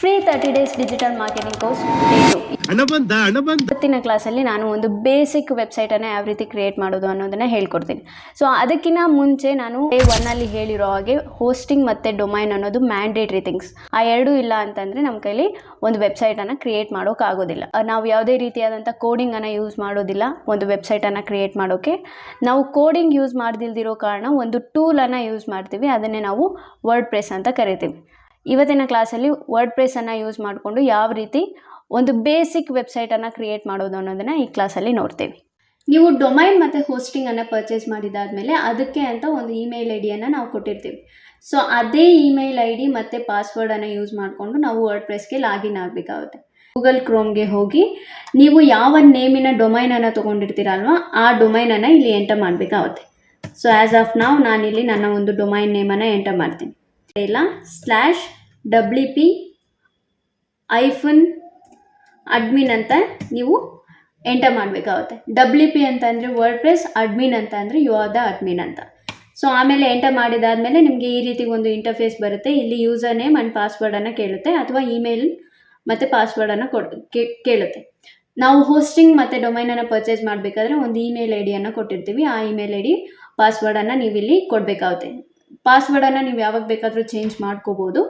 Free 30 days digital marketing course ಇವತ್ತಿನ ಕ್ಲಾಸಲ್ಲಿ ನಾನು ಒಂದು ಬೇಸಿಕ್ ವೆಬ್ಸೈಟನ್ನು ಯಾವ ರೀತಿ ಕ್ರಿಯೇಟ್ ಮಾಡೋದು ಅನ್ನೋದನ್ನು ಹೇಳ್ಕೊಡ್ತೀನಿ. ಸೊ ಅದಕ್ಕಿಂತ ಮುಂಚೆ ನಾನು ಡೇ 1 ಹೇಳಿರೋ ಹಾಗೆ ಹೋಸ್ಟಿಂಗ್ ಮತ್ತು ಡೊಮೈನ್ ಅನ್ನೋದು ಮ್ಯಾಂಡೇಟ್ರಿ ಥಿಂಗ್ಸ್. ಆ ಎರಡೂ ಇಲ್ಲ ಅಂತಂದರೆ ನಮ್ಮ ಕೈಲಿ ಒಂದು ವೆಬ್ಸೈಟನ್ನು ಕ್ರಿಯೇಟ್ ಮಾಡೋಕ್ಕಾಗೋದಿಲ್ಲ. ನಾವು ಯಾವುದೇ ರೀತಿಯಾದಂಥ ಕೋಡಿಂಗನ್ನು ಯೂಸ್ ಮಾಡೋದಿಲ್ಲ ಒಂದು ವೆಬ್ಸೈಟನ್ನು ಕ್ರಿಯೇಟ್ ಮಾಡೋಕ್ಕೆ. ನಾವು ಕೋಡಿಂಗ್ ಯೂಸ್ ಮಾಡ್ದಿಲ್ದಿರೋ ಕಾರಣ ಒಂದು ಟೂಲನ್ನು ಯೂಸ್ ಮಾಡ್ತೀವಿ, ಅದನ್ನೇ ನಾವು ವರ್ಡ್ ಪ್ರೆಸ್ ಅಂತ ಕರಿತೀವಿ. ಇವತ್ತಿನ ಕ್ಲಾಸಲ್ಲಿ ವರ್ಡ್ ಪ್ರೆಸ್ಸನ್ನು ಯೂಸ್ ಮಾಡಿಕೊಂಡು ಯಾವ ರೀತಿ ಒಂದು ಬೇಸಿಕ್ ವೆಬ್ಸೈಟನ್ನು ಕ್ರಿಯೇಟ್ ಮಾಡೋದು ಅನ್ನೋದನ್ನು ಈ ಕ್ಲಾಸಲ್ಲಿ ನೋಡ್ತೀವಿ. ನೀವು ಡೊಮೈನ್ ಮತ್ತು ಹೋಸ್ಟಿಂಗನ್ನು ಪರ್ಚೇಸ್ ಮಾಡಿದಾದಮೇಲೆ ಅದಕ್ಕೆ ಅಂತ ಒಂದು ಇಮೇಲ್ ಐ ಡಿಯನ್ನು ನಾವು ಕೊಟ್ಟಿರ್ತೀವಿ. ಸೊ ಅದೇ ಇಮೇಲ್ ಐ ಡಿ ಮತ್ತು ಪಾಸ್ವರ್ಡನ್ನು ಯೂಸ್ ಮಾಡಿಕೊಂಡು ನಾವು ವರ್ಡ್ ಪ್ರೆಸ್ಗೆ ಲಾಗಿನ್ ಆಗಬೇಕಾಗುತ್ತೆ. ಗೂಗಲ್ ಕ್ರೋಮ್ಗೆ ಹೋಗಿ ನೀವು ಯಾವ ನೇಮಿನ ಡೊಮೈನನ್ನು ತೊಗೊಂಡಿರ್ತೀರಲ್ವ ಆ ಡೊಮೈನನ್ನು ಇಲ್ಲಿ ಎಂಟರ್ ಮಾಡಬೇಕಾಗುತ್ತೆ. ಸೊ ಆ್ಯಸ್ ಆಫ್ ನಾವು ನಾನಿಲ್ಲಿ ನನ್ನ ಒಂದು ಡೊಮೈನ್ ನೇಮನ್ನು ಎಂಟರ್ ಮಾಡ್ತೀನಿ. ಇಲ್ಲ /wp-admin ಅಂತ ನೀವು ಎಂಟರ್ ಮಾಡಬೇಕಾಗುತ್ತೆ. WP ಅಂತ ಅಂದರೆ ವರ್ಡ್ ಪ್ರೆಸ್, ಅಡ್ಮಿನ್ ಅಂತ ಅಂದರೆ ಯು ಆರ್ ದ ಅಡ್ಮಿನ್ ಅಂತ. ಸೊ ಆಮೇಲೆ ಎಂಟರ್ ಮಾಡಿದಾದಮೇಲೆ ನಿಮಗೆ ಈ ರೀತಿ ಒಂದು ಇಂಟರ್ಫೇಸ್ ಬರುತ್ತೆ. ಇಲ್ಲಿ ಯೂಸರ್ ನೇಮ್ ಆ್ಯಂಡ್ ಪಾಸ್ವರ್ಡನ್ನು ಕೇಳುತ್ತೆ ಅಥವಾ ಇಮೇಲ್ ಮತ್ತು ಪಾಸ್ವರ್ಡನ್ನು ಕೇಳುತ್ತೆ. ನಾವು ಹೋಸ್ಟಿಂಗ್ ಮತ್ತು ಡೊಮೈನನ್ನು ಪರ್ಚೇಸ್ ಮಾಡಬೇಕಾದ್ರೆ ಒಂದು ಇಮೇಲ್ ಐ ಡಿಯನ್ನು ಕೊಟ್ಟಿರ್ತೀವಿ. ಆ ಇಮೇಲ್ ಐ ಡಿ ಪಾಸ್ವರ್ಡನ್ನು ನೀವು ಇಲ್ಲಿ ಕೊಡಬೇಕಾಗುತ್ತೆ. ಪಾಸ್ವರ್ಡನ್ನು ನೀವು ಯಾವಾಗ ಬೇಕಾದರೂ ಚೇಂಜ್ ಮಾಡ್ಕೋಬೋದು.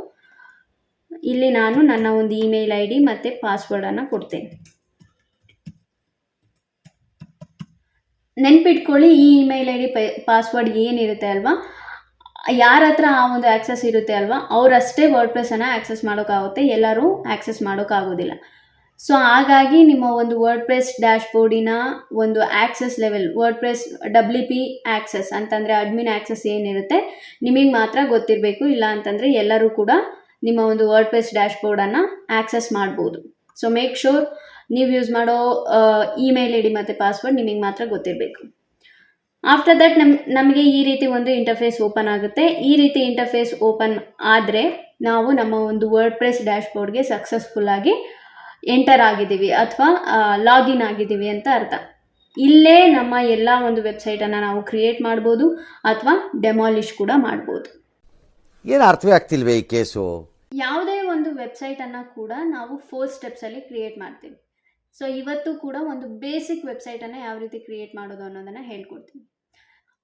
ಇಲ್ಲಿ ನಾನು ನನ್ನ ಒಂದು ಇಮೇಲ್ ಐ ಡಿ ಮತ್ತು ಪಾಸ್ವರ್ಡನ್ನು ಕೊಡ್ತೇನೆ. ನೆನ್ಪಿಟ್ಕೊಳ್ಳಿ, ಈ ಇಮೇಲ್ ಐ ಡಿ ಪಾಸ್ವರ್ಡ್ ಏನಿರುತ್ತೆ ಅಲ್ವಾ, ಯಾರ ಹತ್ರ ಆ ಒಂದು ಆ್ಯಕ್ಸಸ್ ಇರುತ್ತೆ ಅಲ್ವಾ ಅವರಷ್ಟೇ ವರ್ಡ್ ಪ್ರೆಸ್ಸನ್ನು ಆ್ಯಕ್ಸಸ್ ಮಾಡೋಕ್ಕಾಗುತ್ತೆ, ಎಲ್ಲರೂ ಆ್ಯಕ್ಸಸ್ ಮಾಡೋಕ್ಕಾಗೋದಿಲ್ಲ. ಸೊ ಹಾಗಾಗಿ ನಿಮ್ಮ ಒಂದು ವರ್ಡ್ ಪ್ರೆಸ್ ಡ್ಯಾಶ್ಬೋರ್ಡಿನ ಒಂದು access level, word press WP access ಅಂತಂದರೆ ಅಡ್ಮಿನ್ ಆ್ಯಕ್ಸಸ್ ಏನಿರುತ್ತೆ ನಿಮಗೆ ಮಾತ್ರ ಗೊತ್ತಿರಬೇಕು. ಇಲ್ಲ ಅಂತಂದರೆ ಎಲ್ಲರೂ ಕೂಡ ನಿಮ್ಮ ಒಂದು ವರ್ಡ್ ಪ್ರೆಸ್ ಡ್ಯಾಶ್ಬೋರ್ಡನ್ನು ಆ್ಯಕ್ಸಸ್ ಮಾಡ್ಬೋದು. ಸೊ ಮೇಕ್ ಶೋರ್ ನೀವು ಯೂಸ್ ಮಾಡೋ ಇಮೇಲ್ ಐ ಡಿ ಮತ್ತು ಪಾಸ್ವರ್ಡ್ ನಿಮಗೆ ಮಾತ್ರ ಗೊತ್ತಿರಬೇಕು. ಆಫ್ಟರ್ ದಟ್ ನಮಗೆ ಈ ರೀತಿ ಒಂದು ಇಂಟರ್ಫೇಸ್ ಓಪನ್ ಆಗುತ್ತೆ. ಈ ರೀತಿ ಇಂಟರ್ಫೇಸ್ ಓಪನ್ ಆದರೆ ನಾವು ನಮ್ಮ ಒಂದು ವರ್ಡ್ ಪ್ರೆಸ್ ಡ್ಯಾಶ್ಬೋರ್ಡ್ಗೆ ಸಕ್ಸಸ್ಫುಲ್ಲಾಗಿ ಎಂಟರ್ ಆಗಿದ್ದೀವಿ ಅಥವಾ ಲಾಗಿನ್ ಆಗಿದ್ದೀವಿ ಅಂತ ಅರ್ಥ. ಇಲ್ಲೇ ನಮ್ಮ ಎಲ್ಲ ಒಂದು ವೆಬ್ಸೈಟನ್ನು ನಾವು ಕ್ರಿಯೇಟ್ ಮಾಡ್ಬೋದು ಅಥವಾ ಡೆಮಾಲಿಷ್ ಕೂಡ ಮಾಡ್ಬೋದು. ಏನು ಅರ್ಥವೇ ಆಗ್ತಿಲ್ವೇ ಈ ಕೇಸು? ಯಾವುದೇ ಒಂದು ವೆಬ್ಸೈಟನ್ನು ಕೂಡ ನಾವು 4 ಸ್ಟೆಪ್ಸಲ್ಲಿ ಕ್ರಿಯೇಟ್ ಮಾಡ್ತೀವಿ. ಸೊ ಇವತ್ತು ಕೂಡ ಒಂದು ಬೇಸಿಕ್ ವೆಬ್ಸೈಟನ್ನು ಯಾವ ರೀತಿ ಕ್ರಿಯೇಟ್ ಮಾಡೋದು ಅನ್ನೋದನ್ನು ಹೇಳ್ಕೊಡ್ತೀನಿ.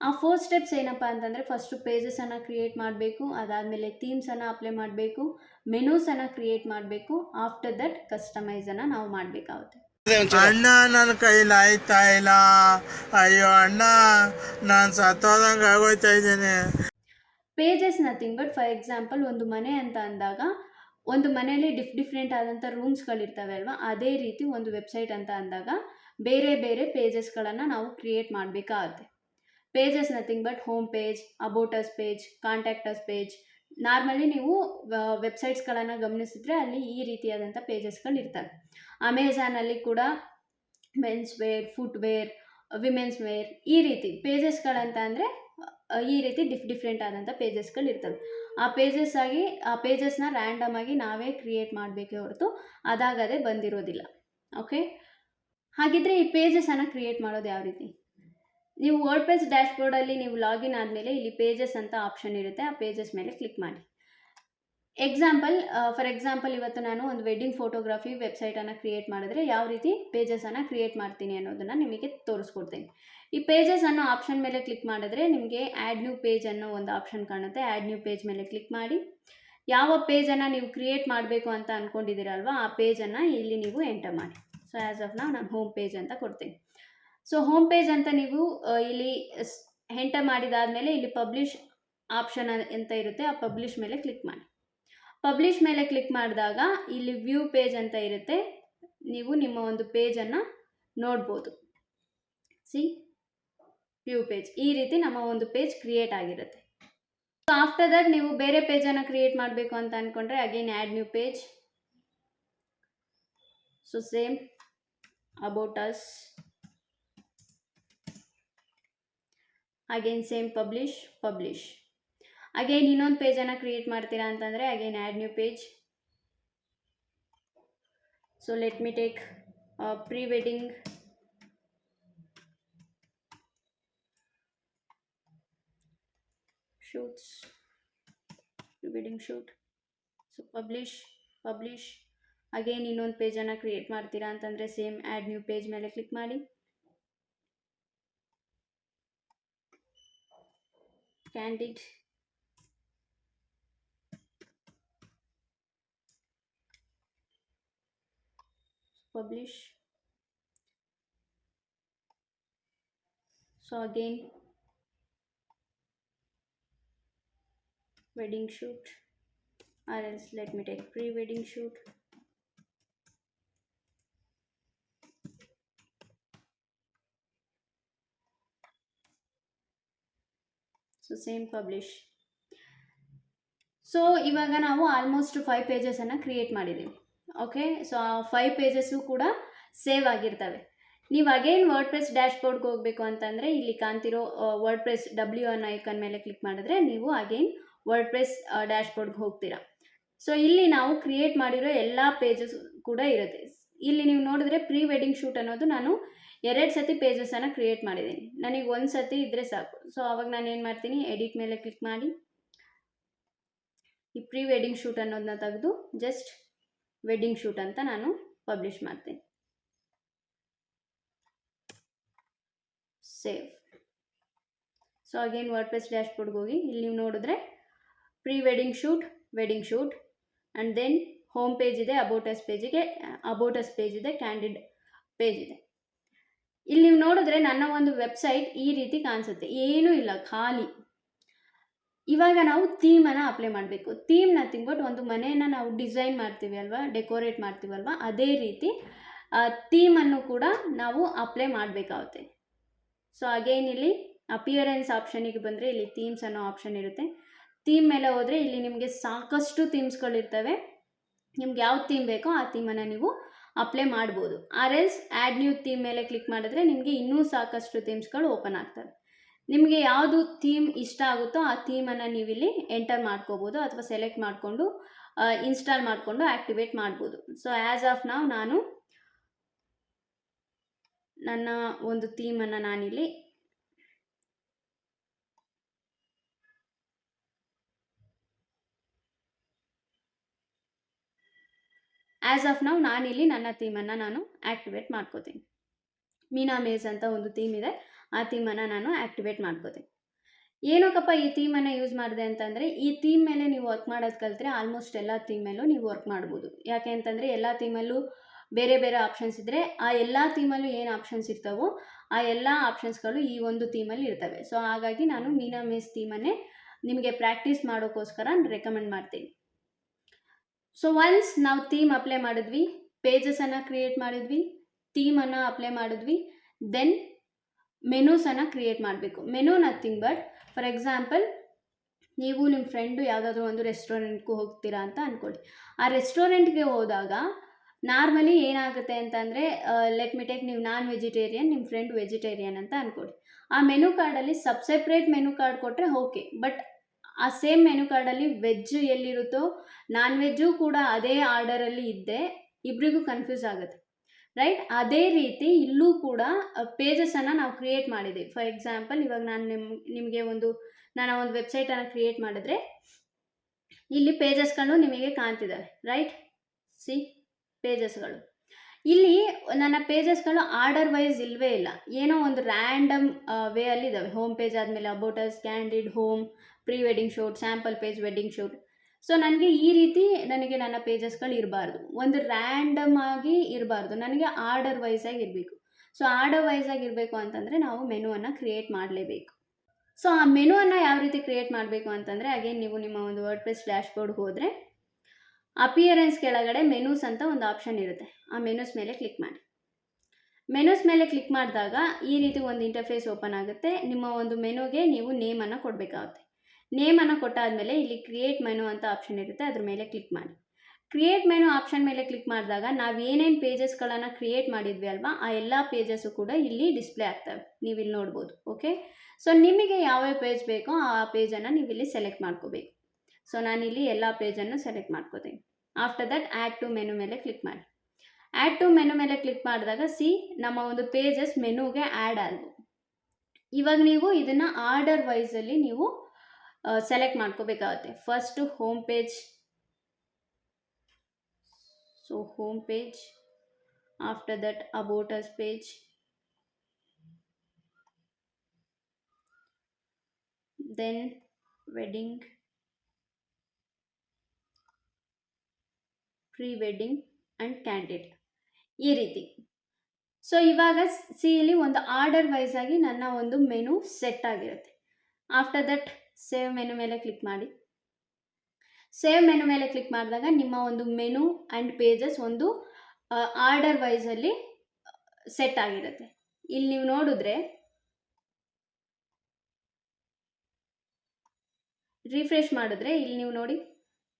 ಆ 4 ಸ್ಟೆಪ್ಸ್ ಏನಪ್ಪ ಅಂತಂದರೆ, ಫಸ್ಟು ಪೇಜಸನ್ನು ಕ್ರಿಯೇಟ್ ಮಾಡಬೇಕು, ಅದಾದಮೇಲೆ ಥೀಮ್ಸನ್ನು ಅಪ್ಲೈ ಮಾಡಬೇಕು, ಮೆನೂಸನ್ನು ಕ್ರಿಯೇಟ್ ಮಾಡಬೇಕು, ಆಫ್ಟರ್ ದಟ್ ಕಸ್ಟಮೈಸನ್ನು ನಾವು ಮಾಡಬೇಕಾಗುತ್ತೆ. ಅಣ್ಣ ನನ್ನ ಕೈಲಿ ಆಯ್ತಾ ಇಲ್ಲ, ಅಯ್ಯೋ ಅಣ್ಣ ನಾನು ಸತ್ತೋದಂಗೆ ಆಗೋಯ್ತಾ ಇದ್ದೇನೆ. Pages nothing but, for example ಒಂದು ಮನೆ ಅಂತ ಅಂದಾಗ ಒಂದು ಮನೆಯಲ್ಲಿ ಡಿಫ್ರೆಂಟ್ ಆದಂಥ ರೂಮ್ಸ್ಗಳಿರ್ತವೆ ಅಲ್ವಾ, ಅದೇ ರೀತಿ ಒಂದು ವೆಬ್ಸೈಟ್ ಅಂತ ಅಂದಾಗ ಬೇರೆ ಬೇರೆ ಪೇಜಸ್ಗಳನ್ನು ನಾವು ಕ್ರಿಯೇಟ್ ಮಾಡಬೇಕಾಗುತ್ತೆ. Pages nothing but home page, about us page, contact us page. Normally ನೀವು ವೆಬ್ಸೈಟ್ಸ್ಗಳನ್ನು ಗಮನಿಸಿದ್ರೆ ಅಲ್ಲಿ ಈ ರೀತಿಯಾದಂಥ ಪೇಜಸ್ಗಳಿರ್ತವೆ. ಅಮೆಝಾನಲ್ಲಿ ಕೂಡ men's wear, footwear, women's wear, ಈ ರೀತಿ ಪೇಜಸ್ಗಳಂತ ಅಂದರೆ ಈ ರೀತಿ ಡಿಫ್ರೆಂಟ್ ಆದಂಥ ಪೇಜಸ್ಗಳಿರ್ತವೆ. ಆ ಪೇಜಸ್ನ ರ್ಯಾಂಡಮ್ ಆಗಿ ನಾವೇ ಕ್ರಿಯೇಟ್ ಮಾಡಬೇಕೇ ಹೊರತು ಅದಾಗದೇ ಬಂದಿರೋದಿಲ್ಲ. ಓಕೆ, ಹಾಗಿದ್ರೆ ಈ ಪೇಜಸನ್ನು ಕ್ರಿಯೇಟ್ ಮಾಡೋದು ಯಾವ ರೀತಿ? ನೀವು ವರ್ಡ್ ಪ್ರೆಸ್ ಡ್ಯಾಶ್ಬೋರ್ಡಲ್ಲಿ ನೀವು ಲಾಗಿನ್ ಆದಮೇಲೆ ಇಲ್ಲಿ ಪೇಜಸ್ ಅಂತ ಆಪ್ಷನ್ ಇರುತ್ತೆ. ಆ ಪೇಜಸ್ ಮೇಲೆ ಕ್ಲಿಕ್ ಮಾಡಿ. ಫಾರ್ ಎಕ್ಸಾಂಪಲ್ ಇವತ್ತು ನಾನು ಒಂದು ವೆಡ್ಡಿಂಗ್ ಫೋಟೋಗ್ರಫಿ ವೆಬ್ಸೈಟನ್ನು ಕ್ರಿಯೇಟ್ ಮಾಡಿದ್ರೆ ಯಾವ ರೀತಿ ಪೇಜಸನ್ನು ಕ್ರಿಯೇಟ್ ಮಾಡ್ತೀನಿ ಅನ್ನೋದನ್ನು ನಿಮಗೆ ತೋರಿಸ್ಕೊಡ್ತೀನಿ. ಈ ಪೇಜಸ್ ಅನ್ನೋ ಆಪ್ಷನ್ ಮೇಲೆ ಕ್ಲಿಕ್ ಮಾಡಿದ್ರೆ ನಿಮಗೆ ಆ್ಯಡ್ ನ್ಯೂ ಪೇಜ್ ಅನ್ನೋ ಒಂದು ಆಪ್ಷನ್ ಕಾಣುತ್ತೆ. ಆ್ಯಡ್ ನ್ಯೂ ಪೇಜ್ ಮೇಲೆ ಕ್ಲಿಕ್ ಮಾಡಿ ಯಾವ ಪೇಜನ್ನು ನೀವು ಕ್ರಿಯೇಟ್ ಮಾಡಬೇಕು ಅಂತ ಅಂದ್ಕೊಂಡಿದ್ದೀರಲ್ವ ಆ ಪೇಜನ್ನು ಇಲ್ಲಿ ನೀವು ಎಂಟರ್ ಮಾಡಿ. ಸೊ ಆ್ಯಸ್ ಆಫ್ ನಾನು ಹೋಮ್ ಪೇಜ್ ಅಂತ ಕೊಡ್ತೀನಿ. ಸೊ ಹೋಮ್ ಪೇಜ್ ಅಂತ ನೀವು ಇಲ್ಲಿ ಎಂಟರ್ ಮಾಡಿದಾದಮೇಲೆ ಇಲ್ಲಿ ಪಬ್ಲಿಷ್ ಆಪ್ಷನ್ ಅಂತ ಇರುತ್ತೆ. ಆ ಪಬ್ಲಿಷ್ ಮೇಲೆ ಕ್ಲಿಕ್ ಮಾಡಿ. ಪಬ್ಲಿಷ್ ಮೇಲೆ ಕ್ಲಿಕ್ ಮಾಡಿದಾಗ ಇಲ್ಲಿ ವ್ಯೂ ಪೇಜ್ ಅಂತ ಇರುತ್ತೆ. ನೀವು ನಿಮ್ಮ ಒಂದು ಪೇಜನ್ನು ನೋಡ್ಬೋದು. ವ್ಯೂ ಪೇಜ್, ಈ ರೀತಿ ನಮ್ಮ ಒಂದು ಪೇಜ್ ಕ್ರಿಯೇಟ್ ಆಗಿರುತ್ತೆ. ಸೊ ಆಫ್ಟರ್ ದಟ್ ನೀವು ಬೇರೆ ಪೇಜನ್ನು ಕ್ರಿಯೇಟ್ ಮಾಡಬೇಕು ಅಂತ ಅಂದ್ಕೊಂಡ್ರೆ again add new page. So same about us, again same publish. Again ಇನ್ನೊಂದು ಪೇಜನ್ನು ಕ್ರಿಯೇಟ್ ಮಾಡ್ತೀರಾ ಅಂತಂದರೆ again add new page. So let me take pre wedding shoots, pre-wedding shoot. So publish. Publish. Again ಇನ್ನೊಂದು ಪೇಜನ್ನು create ಮಾಡ್ತೀರಾ ಅಂತಂದರೆ same add new page ಮೇಲೆ click ಮಾಡಿ. Candid. Publish. So again wedding shoot, or else let me take pre-wedding shoot. So same publish. So ಇವಾಗ ನಾವು almost 5 ಪೇಜಸನ್ನು create ಮಾಡಿದ್ದೀವಿ. Okay, so ಆ 5 ಪೇಜಸ್ಸು ಕೂಡ ಸೇವ್ ಆಗಿರ್ತವೆ. ನೀವು ಅಗೇನ್ ವರ್ಡ್ಪ್ರೆಸ್ ಡ್ಯಾಶ್ಬೋರ್ಡ್ಗೆ ಹೋಗಬೇಕು ಅಂತಂದರೆ ಇಲ್ಲಿ ಕಾಣ್ತಿರೋ ವರ್ಡ್ಪ್ರೆಸ್ W ಐಕಾನ್ ಮೇಲೆ ಕ್ಲಿಕ್ ಮಾಡಿದ್ರೆ ನೀವು ಅಗೇನ್ ವರ್ಡ್ಪ್ರೆಸ್ ಡ್ಯಾಶ್ಬೋರ್ಡ್ಗೆ ಹೋಗ್ತೀರಾ. ಸೊ ಇಲ್ಲಿ ನಾವು ಕ್ರಿಯೇಟ್ ಮಾಡಿರೋ ಎಲ್ಲ ಪೇಜಸ್ ಕೂಡ ಇರುತ್ತೆ. ಇಲ್ಲಿ ನೀವು ನೋಡಿದ್ರೆ ಪ್ರೀ ವೆಡ್ಡಿಂಗ್ ಶೂಟ್ ಅನ್ನೋದು ನಾನು 2 ಸತಿ ಪೇಜಸನ್ನು ಕ್ರಿಯೇಟ್ ಮಾಡಿದ್ದೀನಿ. ನನಗೆ 1 ಸತಿ ಇದ್ದರೆ ಸಾಕು. ಸೊ ಅವಾಗ ನಾನು ಏನು ಮಾಡ್ತೀನಿ, ಎಡಿಟ್ ಮೇಲೆ ಕ್ಲಿಕ್ ಮಾಡಿ ಈ ಪ್ರೀ ವೆಡ್ಡಿಂಗ್ ಶೂಟ್ ಅನ್ನೋದನ್ನ ತೆಗೆದು ಜಸ್ಟ್ ವೆಡ್ಡಿಂಗ್ ಶೂಟ್ ಅಂತ ನಾನು ಪಬ್ಲಿಷ್ ಮಾಡ್ತೀನಿ. ಸೇವ್. ಸೊ ಅಗೇನ್ ವರ್ಡ್ಪ್ರೆಸ್ ಡ್ಯಾಶ್ಬೋರ್ಡ್ಗೆ ಹೋಗಿ ಇಲ್ಲಿ ನೀವು ನೋಡಿದ್ರೆ pre wedding shoot, wedding shoot, and then home page ಇದೆ, ಅಬೌಟ್ ಅಸ್ ಪೇಜ್ ಇದೆ, ಕ್ಯಾಂಡಿಡ್ ಪೇಜ್ ಇದೆ. ಇಲ್ಲಿ ನೀವು ನೋಡಿದ್ರೆ ನನ್ನ ಒಂದು ವೆಬ್ಸೈಟ್ ಈ ರೀತಿ ಕಾಣಿಸುತ್ತೆ, ಏನೂ ಇಲ್ಲ, ಖಾಲಿ. ಇವಾಗ ನಾವು ಥೀಮನ್ನು ಅಪ್ಲೈ ಮಾಡಬೇಕು. ಥೀಮ್ ನಥಿಂಗ್ ಬಟ್ ಒಂದು ಮನೆಯನ್ನು ನಾವು ಡಿಸೈನ್ ಮಾಡ್ತೀವಿ ಅಲ್ವಾ, ಡೆಕೋರೇಟ್ ಮಾಡ್ತೀವಲ್ವ, ಅದೇ ರೀತಿ ಥೀಮನ್ನು ಕೂಡ ನಾವು ಅಪ್ಲೈ ಮಾಡಬೇಕಾಗುತ್ತೆ. ಸೊ ಅಗೇನ್ ಇಲ್ಲಿ ಅಪಿಯರೆನ್ಸ್ ಆಪ್ಷನಿಗೆ ಬಂದರೆ ಇಲ್ಲಿ ಥೀಮ್ಸ್ ಅನ್ನೋ ಆಪ್ಷನ್ ಇರುತ್ತೆ. ಥೀಮ್ ಮೇಲೆ ಹೋದರೆ ಇಲ್ಲಿ ನಿಮಗೆ ಸಾಕಷ್ಟು ಥೀಮ್ಸ್ಗಳಿರ್ತವೆ. ನಿಮ್ಗೆ ಯಾವ ಥೀಮ್ ಬೇಕೋ ಆ ಥೀಮನ್ನು ನೀವು ಅಪ್ಲೈ ಮಾಡ್ಬೋದು. Or else add new theme ಮೇಲೆ ಕ್ಲಿಕ್ ಮಾಡಿದ್ರೆ ನಿಮಗೆ ಇನ್ನೂ ಸಾಕಷ್ಟು ಥೀಮ್ಸ್ಗಳು ಓಪನ್ ಆಗ್ತವೆ. ನಿಮಗೆ ಯಾವುದು ಥೀಮ್ ಇಷ್ಟ ಆಗುತ್ತೋ ಆ ಥೀಮನ್ನು ನೀವಿಲ್ಲಿ ಎಂಟರ್ ಮಾಡ್ಕೋಬೋದು ಅಥವಾ ಸೆಲೆಕ್ಟ್ ಮಾಡಿಕೊಂಡು ಇನ್ಸ್ಟಾಲ್ ಮಾಡಿಕೊಂಡು ಆ್ಯಕ್ಟಿವೇಟ್ ಮಾಡ್ಬೋದು. ಸೊ ಆ್ಯಸ್ ಆಫ್ ನಾವು ನಾನು ನನ್ನ ಒಂದು ಥೀಮನ್ನು ನಾನಿಲ್ಲಿ ನಾನಿಲ್ಲಿ ನನ್ನ ಥೀಮನ್ನು ನಾನು ಆ್ಯಕ್ಟಿವೇಟ್ ಮಾಡ್ಕೋತೀನಿ. ಮೀನಾ ಮೇಜ್ ಅಂತ ಒಂದು ಥೀಮ್ ಇದೆ, ಆ ಥೀಮನ್ನು ನಾನು ಆ್ಯಕ್ಟಿವೇಟ್ ಮಾಡ್ಕೋತೀನಿ. ಏನಕ್ಕಪ್ಪ ಈ ಥೀಮನ್ನು ಯೂಸ್ ಮಾಡಿದೆ ಅಂತಂದರೆ, ಈ ಥೀಮ್ ಮೇಲೆ ನೀವು ವರ್ಕ್ ಮಾಡೋದು ಕಲಿತ್ರೆ ಆಲ್ಮೋಸ್ಟ್ ಎಲ್ಲ ಥೀಮ್ ಮೇಲೂ ನೀವು ವರ್ಕ್ ಮಾಡ್ಬೋದು. ಯಾಕೆ ಅಂತಂದರೆ ಎಲ್ಲ ಥೀಮಲ್ಲೂ ಬೇರೆ ಬೇರೆ ಆಪ್ಷನ್ಸ್ ಇದ್ದರೆ ಆ ಎಲ್ಲ ಥೀಮಲ್ಲೂ ಏನು ಆಪ್ಷನ್ಸ್ ಇರ್ತಾವೋ ಆ ಎಲ್ಲ ಆಪ್ಷನ್ಸ್ಗಳು ಈ ಒಂದು ಥೀಮಲ್ಲಿ ಇರ್ತವೆ. ಸೊ ಹಾಗಾಗಿ ನಾನು ಮೀನಾ ಮೇಜ್ ಥೀಮನ್ನೇ ನಿಮಗೆ ಪ್ರಾಕ್ಟೀಸ್ ಮಾಡೋಕ್ಕೋಸ್ಕರ ರೆಕಮೆಂಡ್ ಮಾಡ್ತೀನಿ. ಸೊ ಒನ್ಸ್ ನಾವು ಥೀಮ್ ಅಪ್ಲೈ ಮಾಡಿದ್ವಿ, ಪೇಜಸನ್ನು ಕ್ರಿಯೇಟ್ ಮಾಡಿದ್ವಿ, ಥೀಮನ್ನು ಅಪ್ಲೈ ಮಾಡಿದ್ವಿ, ದೆನ್ ಮೆನೂಸನ್ನು ಕ್ರಿಯೇಟ್ ಮಾಡಬೇಕು. Menu nothing but for example ನೀವು ನಿಮ್ಮ ಫ್ರೆಂಡು ಯಾವುದಾದ್ರೂ ಒಂದು ರೆಸ್ಟೋರೆಂಟ್ಗೆ ಹೋಗ್ತೀರಾ ಅಂತ ಅಂದ್ಕೊಳ್ಳಿ. ಆ ರೆಸ್ಟೋರೆಂಟ್ಗೆ ಹೋದಾಗ ನಾರ್ಮಲಿ ಏನಾಗುತ್ತೆ ಅಂತಂದರೆ, ಲೆಟ್ ಮಿ ಟೇಕ್, ನೀವು ನಾನ್ ವೆಜಿಟೇರಿಯನ್, ನಿಮ್ಮ ಫ್ರೆಂಡ್ ವೆಜಿಟೇರಿಯನ್ ಅಂತ ಅಂದ್ಕೊಳ್ಳಿ. ಆ ಮೆನು ಕಾರ್ಡಲ್ಲಿ ಸೆಪ್ರೇಟ್ ಮೆನು ಕಾರ್ಡ್ ಕೊಟ್ಟರೆ ಓಕೆ, ಬಟ್ ಆ ಸೇಮ್ ಮೆನು ಕಾರ್ಡಲ್ಲಿ ವೆಜ್ ಎಲ್ಲಿರುತ್ತೋ ನಾನ್ ವೆಜ್ಜು ಕೂಡ ಅದೇ ಆರ್ಡರಲ್ಲಿ ಇದ್ದೆ ಇಬ್ಬರಿಗೂ ಕನ್ಫ್ಯೂಸ್ ಆಗುತ್ತೆ, ರೈಟ್? ಅದೇ ರೀತಿ ಇಲ್ಲೂ ಕೂಡ ಪೇಜಸನ್ನು ನಾವು ಕ್ರಿಯೇಟ್ ಮಾಡಿದ್ದೀವಿ. ಫಾರ್ ಎಕ್ಸಾಂಪಲ್ ಇವಾಗ ನಾನು ನಿಮಗೆ ನಾನು ಒಂದು ವೆಬ್ಸೈಟನ್ನು ಕ್ರಿಯೇಟ್ ಮಾಡಿದ್ರೆ ಇಲ್ಲಿ ಪೇಜಸ್ಗಳು ನಿಮಗೆ ಕಾಣ್ತಿದ್ದಾವೆ, ರೈಟ್? ಸಿ ಪೇಜಸ್ಗಳು. ಇಲ್ಲಿ ನನ್ನ ಪೇಜಸ್ಗಳು ಆರ್ಡರ್ ವೈಸ್ ಇಲ್ಲವೇ ಇಲ್ಲ, ಏನೋ ಒಂದು ರ್ಯಾಂಡಮ್ ವೇ ಅಲ್ಲಿ ಇದ್ದಾವೆ. ಹೋಮ್ ಪೇಜ್ ಆದಮೇಲೆ about us, candid, home, pre wedding shoot, sample page, wedding shoot. So ನನಗೆ ಈ ರೀತಿ ನನ್ನ ಪೇಜಸ್ಗಳು ಇರಬಾರ್ದು, ಒಂದು ರ್ಯಾಂಡಮ್ ಆಗಿ ಇರಬಾರ್ದು, ನನಗೆ ಆರ್ಡರ್ ವೈಸಾಗಿ ಇರಬೇಕು. ಸೊ ಆರ್ಡರ್ ವೈಸಾಗಿ ಇರಬೇಕು ಅಂತಂದರೆ ನಾವು ಮೆನುವನ್ನು ಕ್ರಿಯೇಟ್ ಮಾಡಲೇಬೇಕು. ಸೊ ಆ ಮೆನುವನ್ನು ಯಾವ ರೀತಿ ಕ್ರಿಯೇಟ್ ಮಾಡಬೇಕು ಅಂತಂದರೆ, ಅಗೇನ್ ನೀವು ನಿಮ್ಮ ಒಂದು ವರ್ಡ್ಪ್ರೆಸ್ ಡ್ಯಾಶ್ಬೋರ್ಡ್ಗೆ ಹೋದರೆ ಅಪಿಯರೆನ್ಸ್ ಕೆಳಗಡೆ ಮೆನೂಸ್ ಅಂತ ಒಂದು ಆಪ್ಷನ್ ಇರುತ್ತೆ. ಆ ಮೆನೂಸ್ ಮೇಲೆ ಕ್ಲಿಕ್ ಮಾಡಿ. ಮೆನೂಸ್ ಮೇಲೆ ಕ್ಲಿಕ್ ಮಾಡಿದಾಗ ಈ ರೀತಿ ಒಂದು ಇಂಟರ್ಫೇಸ್ ಓಪನ್ ಆಗುತ್ತೆ. ನಿಮ್ಮ ಒಂದು ಮೆನುಗೆ ನೀವು ನೇಮನ್ನು ಕೊಡಬೇಕಾಗುತ್ತೆ. ನೇಮನ್ನು ಕೊಟ್ಟಾದಮೇಲೆ ಇಲ್ಲಿ ಕ್ರಿಯೇಟ್ ಮೆನು ಅಂತ ಆಪ್ಷನ್ ಇರುತ್ತೆ, ಅದ್ರ ಮೇಲೆ ಕ್ಲಿಕ್ ಮಾಡಿ. ಕ್ರಿಯೇಟ್ ಮೆನು ಆಪ್ಷನ್ ಮೇಲೆ ಕ್ಲಿಕ್ ಮಾಡಿದಾಗ ನಾವು ಏನೇನು ಪೇಜಸ್ಗಳನ್ನು ಕ್ರಿಯೇಟ್ ಮಾಡಿದ್ವಿ ಅಲ್ವಾ, ಆ ಎಲ್ಲ ಪೇಜಸ್ಸು ಕೂಡ ಇಲ್ಲಿ ಡಿಸ್ಪ್ಲೇ ಆಗ್ತವೆ, ನೀವು ಇಲ್ಲಿ ನೋಡ್ಬೋದು. ಓಕೆ, ಸೊ ನಿಮಗೆ ಯಾವ್ಯಾವ ಪೇಜ್ ಬೇಕೋ ಆ ಪೇಜನ್ನು ನೀವು ಇಲ್ಲಿ ಸೆಲೆಕ್ಟ್ ಮಾಡ್ಕೋಬೇಕು. ಸೊ ನಾನಿಲ್ಲಿ ಎಲ್ಲ ಪೇಜನ್ನು ಸೆಲೆಕ್ಟ್ ಮಾಡ್ಕೋತೀನಿ. After that add to menu ಮೇಲೆ ಕ್ಲಿಕ್ ಮಾಡಿ. ಆ್ಯಡ್ ಟು ಮೆನು ಮೇಲೆ ಕ್ಲಿಕ್ ಮಾಡಿದಾಗ ನಮ್ಮ ಒಂದು ಪೇಜಸ್ ಮೆನುಗೆ ಆ್ಯಡ್ ಆದವು. ಇವಾಗ ನೀವು ಇದನ್ನು ಆರ್ಡರ್ ವೈಸಲ್ಲಿ ನೀವು ಸೆಲೆಕ್ಟ್ ಮಾಡ್ಕೋಬೇಕಾಗುತ್ತೆ. First home page, so home page, after that about us page, then wedding, pre wedding and candid, ಈ ರೀತಿ. ಸೊ ಇವಾಗ ಇಲ್ಲಿ ಒಂದು ಆರ್ಡರ್ ವೈಸ್ ಆಗಿ ನನ್ನ ಒಂದು ಮೆನು ಸೆಟ್ ಆಗಿರುತ್ತೆ. ಆಫ್ಟರ್ ದಟ್ ಸೇವ್ ಮೆನು ಮೇಲೆ ಕ್ಲಿಕ್ ಮಾಡಿ. ಸೇವ್ ಮೆನು ಮೇಲೆ ಕ್ಲಿಕ್ ಮಾಡಿದಾಗ ನಿಮ್ಮ ಒಂದು ಮೆನು ಆ್ಯಂಡ್ ಪೇಜಸ್ ಒಂದು ಆರ್ಡರ್ ವೈಸಲ್ಲಿ ಸೆಟ್ ಆಗಿರುತ್ತೆ. ಇಲ್ಲಿ ನೀವು ನೋಡಿದ್ರೆ ರಿಫ್ರೆಶ್ ಮಾಡಿದ್ರೆ ಇಲ್ಲಿ ನೀವು ನೋಡಿ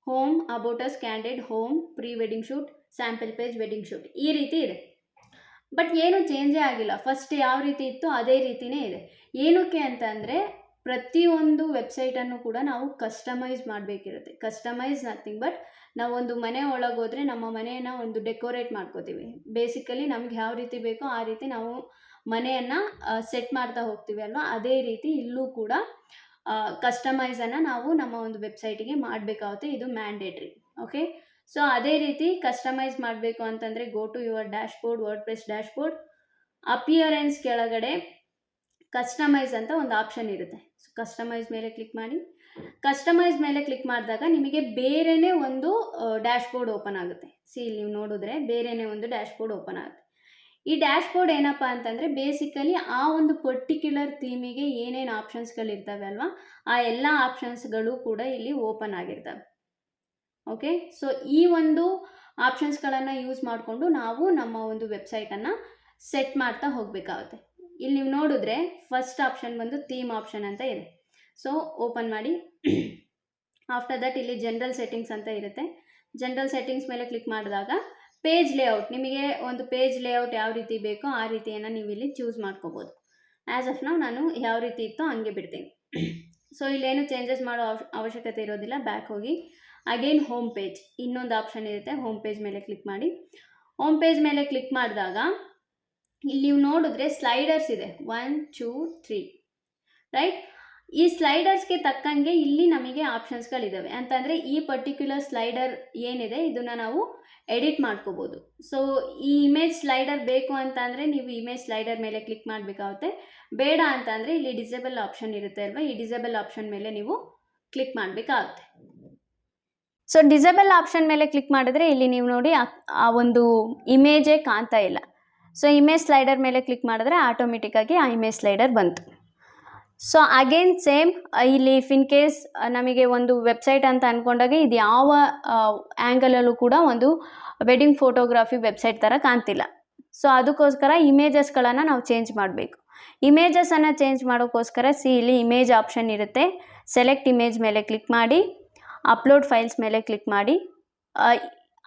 home, about us, candid, home, pre wedding shoot, sample page, wedding shoot, ಈ ರೀತಿ ಇದೆ. ಬಟ್ ಏನು ಚೇಂಜೇ ಆಗಿಲ್ಲ, ಫಸ್ಟ್ ಯಾವ ರೀತಿ ಇತ್ತು ಅದೇ ರೀತಿಯೇ ಇದೆ. ಏನಕ್ಕೆ ಅಂತ ಅಂದರೆ ಪ್ರತಿಯೊಂದು ವೆಬ್ಸೈಟನ್ನು ಕೂಡ ನಾವು ಕಸ್ಟಮೈಸ್ ಮಾಡಬೇಕಿರುತ್ತೆ. ಕಸ್ಟಮೈಸ್ ನಥಿಂಗ್ ಬಟ್ ನಾವು ಒಂದು ಮನೆ ಒಳಗೆ ಹೋದರೆ ನಮ್ಮ ಮನೆಯನ್ನು ಒಂದು ಡೆಕೋರೇಟ್ ಮಾಡ್ಕೋತೀವಿ. ಬೇಸಿಕಲಿ ನಮ್ಗೆ ಯಾವ ರೀತಿ ಬೇಕೋ ಆ ರೀತಿ ನಾವು ಮನೆಯನ್ನು ಸೆಟ್ ಮಾಡ್ತಾ ಹೋಗ್ತೀವಿ ಅಲ್ವಾ, ಅದೇ ರೀತಿ ಇಲ್ಲೂ ಕೂಡ ಕಸ್ಟಮೈಸನ್ನು ನಾವು ನಮ್ಮ ಒಂದು ವೆಬ್ಸೈಟಿಗೆ ಮಾಡಬೇಕಾಗುತ್ತೆ. ಇದು ಮ್ಯಾಂಡೇಟ್ರಿ. ಓಕೆ, ಸೊ ಅದೇ ರೀತಿ ಕಸ್ಟಮೈಸ್ ಮಾಡಬೇಕು ಅಂತಂದರೆ go to your dashboard, WordPress dashboard, appearance ಕೆಳಗಡೆ ಕಸ್ಟಮೈಸ್ ಅಂತ ಒಂದು ಆಪ್ಷನ್ ಇರುತ್ತೆ. ಸೊ ಕಸ್ಟಮೈಸ್ ಮೇಲೆ ಕ್ಲಿಕ್ ಮಾಡಿ. ಕಸ್ಟಮೈಸ್ ಮೇಲೆ ಕ್ಲಿಕ್ ಮಾಡಿದಾಗ ನಿಮಗೆ ಬೇರೆಯೇ ಒಂದು ಡ್ಯಾಶ್ಬೋರ್ಡ್ ಓಪನ್ ಆಗುತ್ತೆ. ಇಲ್ಲಿ ನೀವು ನೋಡಿದ್ರೆ ಬೇರೆಯೇ ಒಂದು ಡ್ಯಾಶ್ಬೋರ್ಡ್ ಓಪನ್ ಆಗುತ್ತೆ. ಈ ಡ್ಯಾಶ್ಬೋರ್ಡ್ ಏನಪ್ಪ ಅಂತಂದರೆ ಬೇಸಿಕಲಿ ಆ ಒಂದು ಪರ್ಟಿಕ್ಯುಲರ್ ಥೀಮಿಗೆ ಏನೇನು ಆಪ್ಷನ್ಸ್ಗಳಿರ್ತವೆ ಅಲ್ವಾ, ಆ ಎಲ್ಲ ಆಪ್ಷನ್ಸ್ಗಳು ಕೂಡ ಇಲ್ಲಿ ಓಪನ್ ಆಗಿರ್ತವೆ. ಓಕೆ, ಸೊ ಈ ಒಂದು ಆಪ್ಷನ್ಸ್ಗಳನ್ನು ಯೂಸ್ ಮಾಡಿಕೊಂಡು ನಾವು ನಮ್ಮ ಒಂದು ವೆಬ್ಸೈಟನ್ನು ಸೆಟ್ ಮಾಡ್ತಾ ಹೋಗಬೇಕಾಗುತ್ತೆ. ಇಲ್ಲಿ ನೀವು ನೋಡಿದ್ರೆ ಫಸ್ಟ್ ಆಪ್ಷನ್ ಬಂದು ಥೀಮ್ ಆಪ್ಷನ್ ಅಂತ ಇದೆ. ಸೊ ಓಪನ್ ಮಾಡಿ. ಆಫ್ಟರ್ ದಟ್ ಇಲ್ಲಿ ಜನರಲ್ ಸೆಟ್ಟಿಂಗ್ಸ್ ಅಂತ ಇರುತ್ತೆ. ಜನರಲ್ ಸೆಟ್ಟಿಂಗ್ಸ್ ಮೇಲೆ ಕ್ಲಿಕ್ ಮಾಡಿದಾಗ ಪೇಜ್ ಲೇಔಟ್, ನಿಮಗೆ ಒಂದು ಪೇಜ್ ಲೇಔಟ್ ಯಾವ ರೀತಿ ಬೇಕೋ ಆ ರೀತಿಯನ್ನು ನೀವು ಇಲ್ಲಿ ಚೂಸ್ ಮಾಡ್ಕೋಬೋದು. ಆ್ಯಸ್ ಆಫ್ ನಾವು ನಾನು ಯಾವ ರೀತಿ ಇತ್ತೋ ಹಂಗೆ ಬಿಡ್ತೀನಿ. ಸೊ ಇಲ್ಲೇನು ಚೇಂಜಸ್ ಮಾಡೋ ಅವಶ್ಯಕತೆ ಇರೋದಿಲ್ಲ. ಬ್ಯಾಕ್ ಹೋಗಿ ಅಗೇನ್ ಹೋಮ್ ಪೇಜ್, ಇನ್ನೊಂದು ಆಪ್ಷನ್ ಇರುತ್ತೆ, ಹೋಮ್ ಪೇಜ್ ಮೇಲೆ ಕ್ಲಿಕ್ ಮಾಡಿ. ಹೋಮ್ ಪೇಜ್ ಮೇಲೆ ಕ್ಲಿಕ್ ಮಾಡಿದಾಗ ಇಲ್ಲಿ ನೀವು ನೋಡಿದ್ರೆ ಸ್ಲೈಡರ್ಸ್ ಇದೆ 1 2 3 ರೈಟ್. ಈ ಸ್ಲೈಡರ್ಸ್ಗೆ ತಕ್ಕಂಗೆ ಇಲ್ಲಿ ನಮಗೆ ಆಪ್ಷನ್ಸ್ಗಳಿದ್ದಾವೆ. ಅಂತಂದರೆ ಈ ಪರ್ಟಿಕ್ಯುಲರ್ ಸ್ಲೈಡರ್ ಏನಿದೆ ಇದನ್ನು ನಾವು ಎಡಿಟ್ ಮಾಡ್ಕೋಬೋದು. ಸೊ ಈ ಇಮೇಜ್ ಸ್ಲೈಡರ್ ಬೇಕು ಅಂತ ಅಂದರೆ ನೀವು ಇಮೇಜ್ ಸ್ಲೈಡರ್ ಮೇಲೆ ಕ್ಲಿಕ್ ಮಾಡಬೇಕಾಗುತ್ತೆ. ಬೇಡ ಅಂತ ಅಂದರೆ ಇಲ್ಲಿ ಡಿಸೇಬಲ್ ಆಪ್ಷನ್ ಇರುತ್ತೆ ಅಲ್ವಾ, ಈ ಡಿಸೇಬಲ್ ಆಪ್ಷನ್ ಮೇಲೆ ನೀವು ಕ್ಲಿಕ್ ಮಾಡಬೇಕಾಗುತ್ತೆ. ಸೊ ಡಿಸೇಬಲ್ ಆಪ್ಷನ್ ಮೇಲೆ ಕ್ಲಿಕ್ ಮಾಡಿದ್ರೆ ಇಲ್ಲಿ ನೀವು ನೋಡಿ ಆ ಒಂದು ಇಮೇಜೇ ಕಾಣ್ತಾ ಇಲ್ಲ. ಸೊ ಇಮೇಜ್ ಸ್ಲೈಡರ್ ಮೇಲೆ ಕ್ಲಿಕ್ ಮಾಡಿದ್ರೆ ಆಟೋಮೆಟಿಕ್ಕಾಗಿ ಆ ಇಮೇಜ್ ಸ್ಲೈಡರ್ ಬಂತು. ಸೊ ಅಗೇನ್ ಸೇಮ್, ಇಲ್ಲಿ ಇಫ್ ಇನ್ ಕೇಸ್ ನಮಗೆ ಒಂದು ವೆಬ್ಸೈಟ್ ಅಂತ ಅಂದ್ಕೊಂಡಾಗ ಇದು ಯಾವ ಆ್ಯಂಗಲಲ್ಲೂ ಕೂಡ ಒಂದು ವೆಡ್ಡಿಂಗ್ ಫೋಟೋಗ್ರಫಿ ವೆಬ್ಸೈಟ್ ಥರ ಕಾಣ್ತಿಲ್ಲ. ಸೊ ಅದಕ್ಕೋಸ್ಕರ ಇಮೇಜಸ್ಗಳನ್ನು ನಾವು ಚೇಂಜ್ ಮಾಡಬೇಕು. ಇಮೇಜಸನ್ನು ಚೇಂಜ್ ಮಾಡೋಕ್ಕೋಸ್ಕರ ಇಲ್ಲಿ ಇಮೇಜ್ ಆಪ್ಷನ್ ಇರುತ್ತೆ. ಸೆಲೆಕ್ಟ್ ಇಮೇಜ್ ಮೇಲೆ ಕ್ಲಿಕ್ ಮಾಡಿ, ಅಪ್ಲೋಡ್ ಫೈಲ್ಸ್ ಮೇಲೆ ಕ್ಲಿಕ್ ಮಾಡಿ.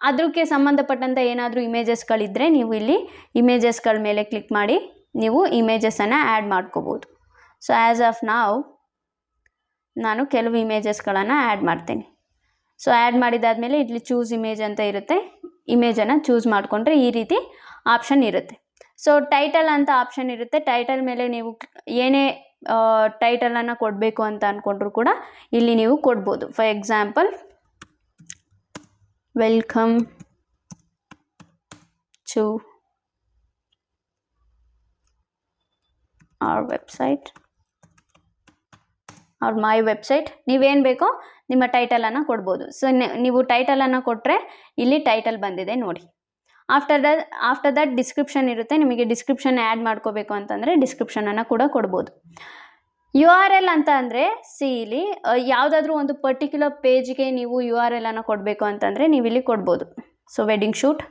ಅದಕ್ಕೆ ಸಂಬಂಧಪಟ್ಟಂಥ ಏನಾದರೂ ಇಮೇಜಸ್ಗಳಿದ್ದರೆ ನೀವು ಇಲ್ಲಿ ಇಮೇಜಸ್ಗಳ ಮೇಲೆ ಕ್ಲಿಕ್ ಮಾಡಿ ನೀವು ಇಮೇಜಸನ್ನು ಆ್ಯಡ್ ಮಾಡ್ಕೋಬೋದು. ಸೊ ಆ್ಯಸ್ ಆಫ್ ನಾವು ನಾನು ಕೆಲವು ಇಮೇಜಸ್ಗಳನ್ನು ಆ್ಯಡ್ ಮಾಡ್ತೀನಿ. ಸೊ ಆ್ಯಡ್ ಮಾಡಿದಾದಮೇಲೆ ಇಲ್ಲಿ ಚೂಸ್ ಇಮೇಜ್ ಅಂತ ಇರುತ್ತೆ. ಇಮೇಜನ್ನು ಚೂಸ್ ಮಾಡಿಕೊಂಡ್ರೆ ಈ ರೀತಿ ಆಪ್ಷನ್ ಇರುತ್ತೆ. ಸೊ ಟೈಟಲ್ ಅಂತ ಆಪ್ಷನ್ ಇರುತ್ತೆ. ಟೈಟಲ್ ಮೇಲೆ ನೀವು ಏನೇ ಟೈಟಲನ್ನು ಕೊಡಬೇಕು ಅಂತ ಅಂದ್ಕೊಂಡ್ರು ಕೂಡ ಇಲ್ಲಿ ನೀವು ಕೊಡ್ಬೋದು. For example welcome to our website or my website, ನೀವೇನು ಬೇಕೋ ನಿಮ್ಮ ಟೈಟಲನ್ನು ಕೊಡ್ಬೋದು. ಸೊ ನೀವು ಟೈಟಲನ್ನು ಕೊಟ್ಟರೆ ಇಲ್ಲಿ ಟೈಟಲ್ ಬಂದಿದೆ ನೋಡಿ. ಆಫ್ಟರ್ ದಟ್ ಡಿಸ್ಕ್ರಿಪ್ಷನ್ ಇರುತ್ತೆ. ನಿಮಗೆ ಡಿಸ್ಕ್ರಿಪ್ಷನ್ ಆ್ಯಡ್ ಮಾಡ್ಕೋಬೇಕು ಅಂತಂದರೆ ಡಿಸ್ಕ್ರಿಪ್ಷನನ್ನು ಕೂಡ ಕೊಡ್ಬೋದು. URL ಅಂತ ಅಂದರೆ ಇಲ್ಲಿ ಯಾವುದಾದ್ರೂ ಒಂದು ಪರ್ಟಿಕ್ಯುಲರ್ ಪೇಜ್ಗೆ ನೀವು URL ಅನ್ನು ಕೊಡಬೇಕು ಅಂತಂದರೆ ನೀವು ಇಲ್ಲಿ ಕೊಡ್ಬೋದು. ಸೊ ವೆಡ್ಡಿಂಗ್ ಶೂಟ್,